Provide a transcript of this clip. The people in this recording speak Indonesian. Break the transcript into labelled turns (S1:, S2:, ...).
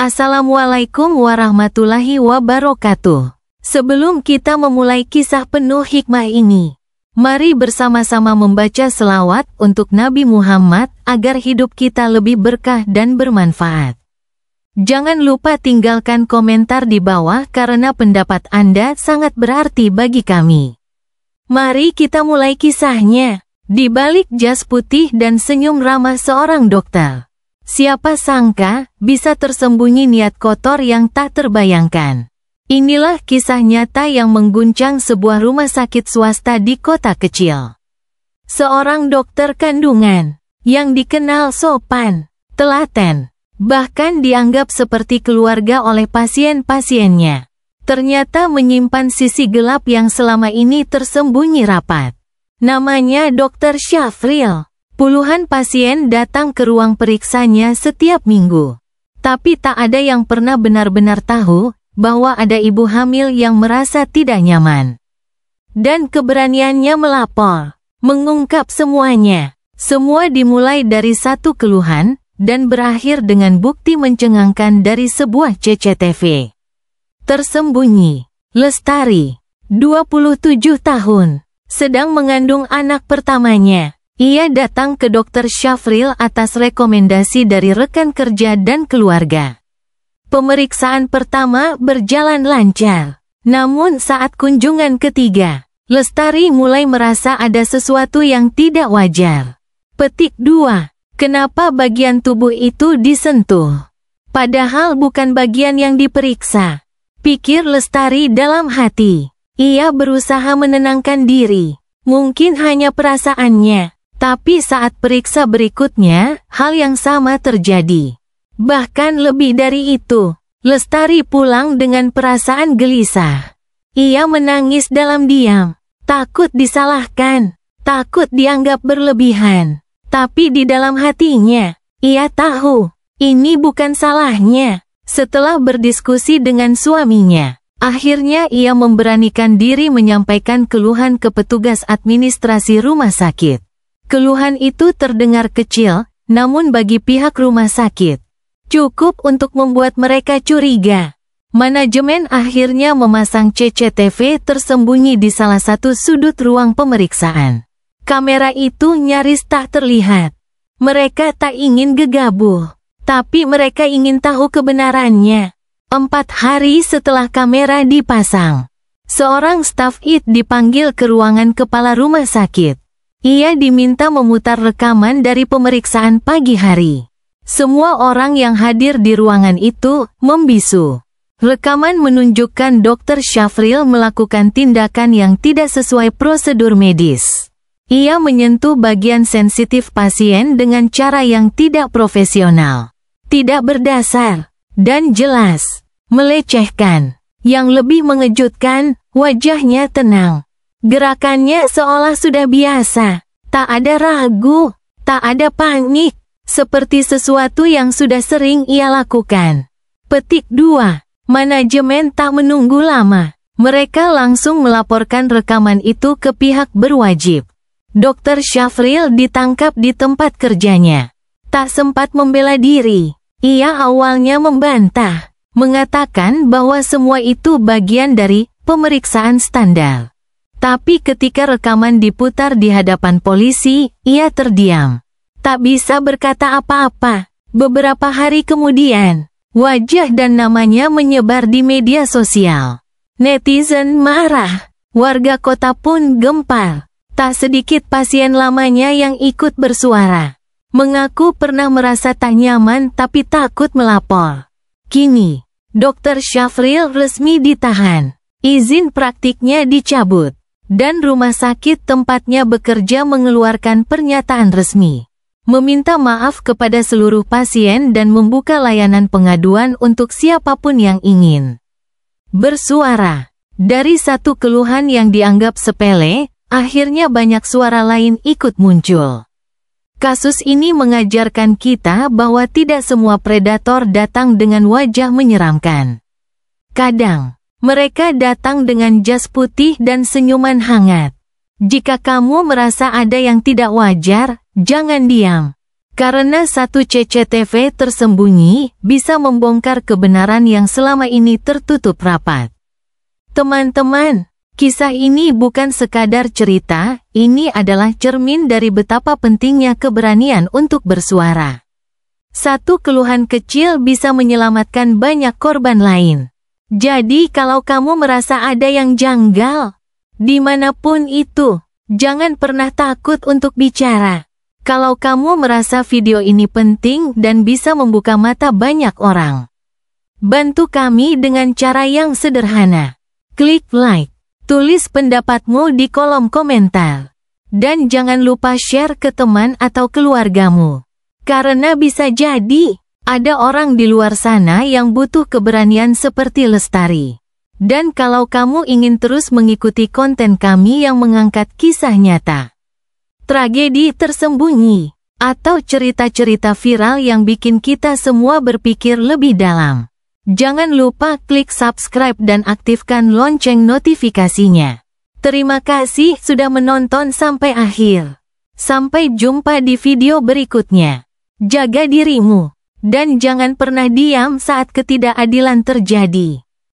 S1: Assalamualaikum warahmatullahi wabarakatuh. Sebelum kita memulai kisah penuh hikmah ini, mari bersama-sama membaca selawat untuk Nabi Muhammad agar hidup kita lebih berkah dan bermanfaat. Jangan lupa tinggalkan komentar di bawah karena pendapat Anda sangat berarti bagi kami. Mari kita mulai kisahnya. Di balik jas putih dan senyum ramah seorang dokter, siapa sangka bisa tersembunyi niat kotor yang tak terbayangkan. Inilah kisah nyata yang mengguncang sebuah rumah sakit swasta di kota kecil. Seorang dokter kandungan yang dikenal sopan, telaten, bahkan dianggap seperti keluarga oleh pasien-pasiennya, ternyata menyimpan sisi gelap yang selama ini tersembunyi rapat. Namanya Dr. Syafril. Puluhan pasien datang ke ruang periksanya setiap minggu. Tapi tak ada yang pernah benar-benar tahu bahwa ada ibu hamil yang merasa tidak nyaman. Dan keberaniannya melapor, mengungkap semuanya. Semua dimulai dari satu keluhan, dan berakhir dengan bukti mencengangkan dari sebuah CCTV. Tersembunyi, Lestari, 27 tahun, sedang mengandung anak pertamanya. Ia datang ke Dr. Syafril atas rekomendasi dari rekan kerja dan keluarga. Pemeriksaan pertama berjalan lancar. Namun saat kunjungan ketiga, Lestari mulai merasa ada sesuatu yang tidak wajar. Petik 2. Kenapa bagian tubuh itu disentuh? Padahal bukan bagian yang diperiksa, pikir Lestari dalam hati. Ia berusaha menenangkan diri. Mungkin hanya perasaannya. Tapi saat periksa berikutnya, hal yang sama terjadi. Bahkan lebih dari itu, Lestari pulang dengan perasaan gelisah. Ia menangis dalam diam. Takut disalahkan. Takut dianggap berlebihan. Tapi di dalam hatinya, ia tahu, ini bukan salahnya. Setelah berdiskusi dengan suaminya, akhirnya ia memberanikan diri menyampaikan keluhan ke petugas administrasi rumah sakit. Keluhan itu terdengar kecil, namun bagi pihak rumah sakit, cukup untuk membuat mereka curiga. Manajemen akhirnya memasang CCTV tersembunyi di salah satu sudut ruang pemeriksaan. Kamera itu nyaris tak terlihat. Mereka tak ingin gegabah, tapi mereka ingin tahu kebenarannya. 4 hari setelah kamera dipasang, seorang staf IT dipanggil ke ruangan kepala rumah sakit. Ia diminta memutar rekaman dari pemeriksaan pagi hari. Semua orang yang hadir di ruangan itu membisu. Rekaman menunjukkan Dr. Syafril melakukan tindakan yang tidak sesuai prosedur medis. Ia menyentuh bagian sensitif pasien dengan cara yang tidak profesional, tidak berdasar, dan jelas melecehkan. Yang lebih mengejutkan, wajahnya tenang. Gerakannya seolah sudah biasa. Tak ada ragu, tak ada panik, seperti sesuatu yang sudah sering ia lakukan. Petik 2. Manajemen tak menunggu lama. Mereka langsung melaporkan rekaman itu ke pihak berwajib. Dr. Syafril ditangkap di tempat kerjanya. Tak sempat membela diri. Ia awalnya membantah, mengatakan bahwa semua itu bagian dari pemeriksaan standar. Tapi ketika rekaman diputar di hadapan polisi, ia terdiam. Tak bisa berkata apa-apa. Beberapa hari kemudian, wajah dan namanya menyebar di media sosial. Netizen marah. Warga kota pun gempar. Tak sedikit pasien lamanya yang ikut bersuara. Mengaku pernah merasa tak nyaman tapi takut melapor. Kini, Dr. Syafril resmi ditahan. Izin praktiknya dicabut. Dan rumah sakit tempatnya bekerja mengeluarkan pernyataan resmi. Meminta maaf kepada seluruh pasien dan membuka layanan pengaduan untuk siapapun yang ingin bersuara. Dari satu keluhan yang dianggap sepele, akhirnya banyak suara lain ikut muncul. Kasus ini mengajarkan kita bahwa tidak semua predator datang dengan wajah menyeramkan. Kadang, mereka datang dengan jas putih dan senyuman hangat. Jika kamu merasa ada yang tidak wajar, jangan diam. Karena satu CCTV tersembunyi bisa membongkar kebenaran yang selama ini tertutup rapat. Teman-teman, kisah ini bukan sekadar cerita, ini adalah cermin dari betapa pentingnya keberanian untuk bersuara. Satu keluhan kecil bisa menyelamatkan banyak korban lain. Jadi kalau kamu merasa ada yang janggal, dimanapun itu, jangan pernah takut untuk bicara. Kalau kamu merasa video ini penting dan bisa membuka mata banyak orang, bantu kami dengan cara yang sederhana. Klik like, tulis pendapatmu di kolom komentar, dan jangan lupa share ke teman atau keluargamu. Karena bisa jadi, ada orang di luar sana yang butuh keberanian seperti Lestari. Dan kalau kamu ingin terus mengikuti konten kami yang mengangkat kisah nyata, tragedi tersembunyi, atau cerita-cerita viral yang bikin kita semua berpikir lebih dalam, jangan lupa klik subscribe dan aktifkan lonceng notifikasinya. Terima kasih sudah menonton sampai akhir. Sampai jumpa di video berikutnya. Jaga dirimu, dan jangan pernah diam saat ketidakadilan terjadi.